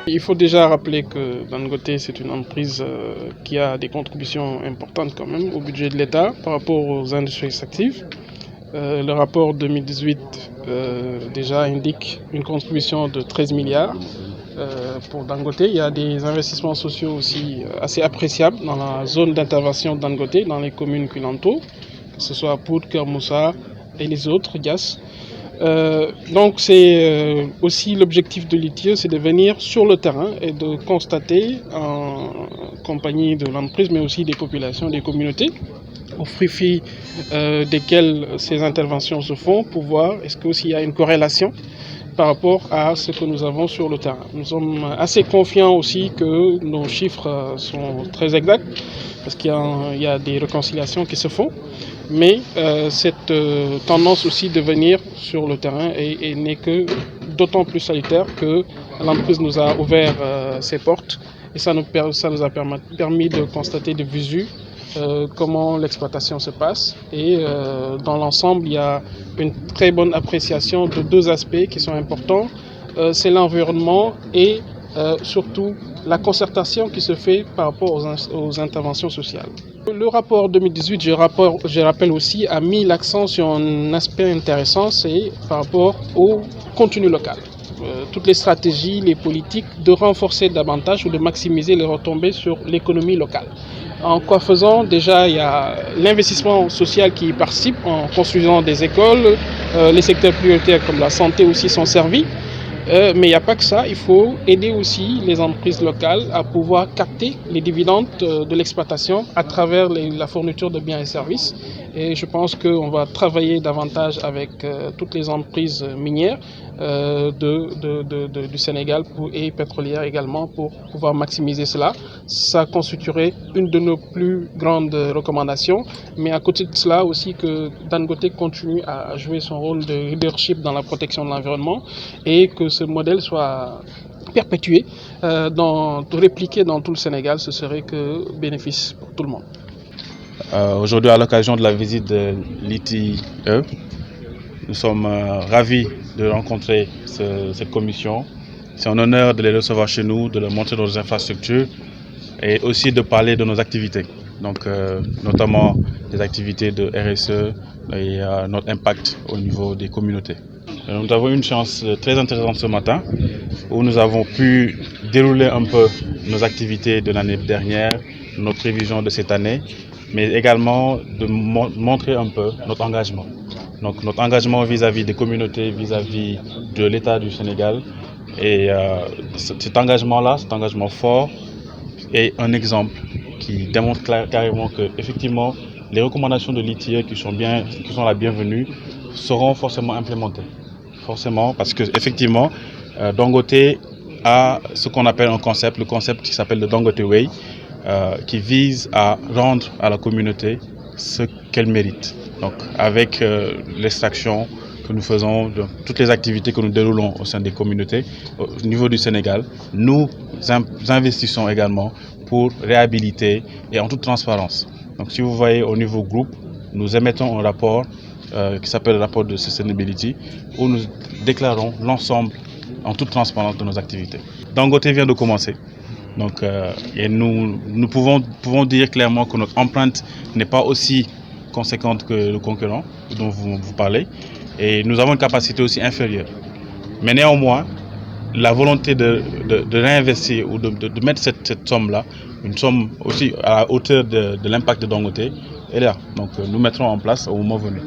Il faut déjà rappeler que Dangote, c'est une entreprise qui a des contributions importantes quand même au budget de l'État par rapport aux industries extractives. Le rapport 2018 déjà indique une contribution de 13 milliards pour Dangote. Il y a des investissements sociaux aussi assez appréciables dans la zone d'intervention de Dangote, dans les communes qui l'entourent, que ce soit Pout, Kermoussa et les autres, Dias. Donc c'est aussi l'objectif de l'ITIE, c'est de venir sur le terrain et de constater en compagnie de l'entreprise, mais aussi des populations, des communautés, au fruit desquelles ces interventions se font, pour voir est-ce qu'il y a une corrélation par rapport à ce que nous avons sur le terrain. Nous sommes assez confiants aussi que nos chiffres sont très exacts, parce qu'il y a des réconciliations qui se font, mais cette tendance aussi de venir sur le terrain n'est que d'autant plus salutaire que l'entreprise nous a ouvert ses portes et ça nous a permis de constater de visu comment l'exploitation se passe et dans l'ensemble il y a une très bonne appréciation de deux aspects qui sont importants, c'est l'environnement et surtout la concertation qui se fait par rapport aux interventions sociales. Le rapport 2018, je rappelle aussi, a mis l'accent sur un aspect intéressant, c'est par rapport au contenu local. Toutes les stratégies, les politiques de renforcer davantage ou de maximiser les retombées sur l'économie locale. En quoi faisant, déjà il y a l'investissement social qui y participe en construisant des écoles, les secteurs prioritaires comme la santé aussi sont servis. Mais il n'y a pas que ça, il faut aider aussi les entreprises locales à pouvoir capter les dividendes de l'exploitation à travers la fourniture de biens et services. Et je pense qu'on va travailler davantage avec toutes les entreprises minières du Sénégal et pétrolières également pour pouvoir maximiser cela. Ça constituerait une de nos plus grandes recommandations. Mais à côté de cela aussi que Dangote continue à jouer son rôle de leadership dans la protection de l'environnement et que ce modèle soit perpétué, répliqué dans tout le Sénégal, ce serait que bénéfice pour tout le monde. Aujourd'hui, à l'occasion de la visite de l'ITIE, nous sommes ravis de rencontrer cette commission. C'est un honneur de les recevoir chez nous, de leur montrer nos infrastructures et aussi de parler de nos activités. Donc, notamment des activités de RSE et notre impact au niveau des communautés. Nous avons eu une chance très intéressante ce matin où nous avons pu dérouler un peu nos activités de l'année dernière, nos prévisions de cette année, mais également de montrer un peu notre engagement. Donc notre engagement vis-à-vis des communautés, vis-à-vis de l'État du Sénégal. Et cet engagement-là, cet engagement fort, est un exemple qui démontre carrément que effectivement les recommandations de l'ITIE qui sont la bienvenue seront forcément implémentées. Forcément, parce que effectivement, Dangote a ce qu'on appelle un concept, le concept qui s'appelle le Dangote Way, qui vise à rendre à la communauté ce qu'elle mérite. Donc, avec l'extraction que nous faisons, toutes les activités que nous déroulons au sein des communautés, au niveau du Sénégal, nous investissons également pour réhabiliter et en toute transparence. Donc, si vous voyez au niveau groupe, nous émettons un rapport qui s'appelle le rapport de sustainability, où nous déclarons l'ensemble en toute transparence de nos activités. Dangote vient de commencer. Donc, et nous pouvons dire clairement que notre empreinte n'est pas aussi conséquente que le concurrent dont vous parlez. Et nous avons une capacité aussi inférieure. Mais néanmoins, la volonté de réinvestir ou de mettre cette somme-là, une somme aussi à la hauteur de l'impact de Dangote, est là. Donc nous mettrons en place au moment venu.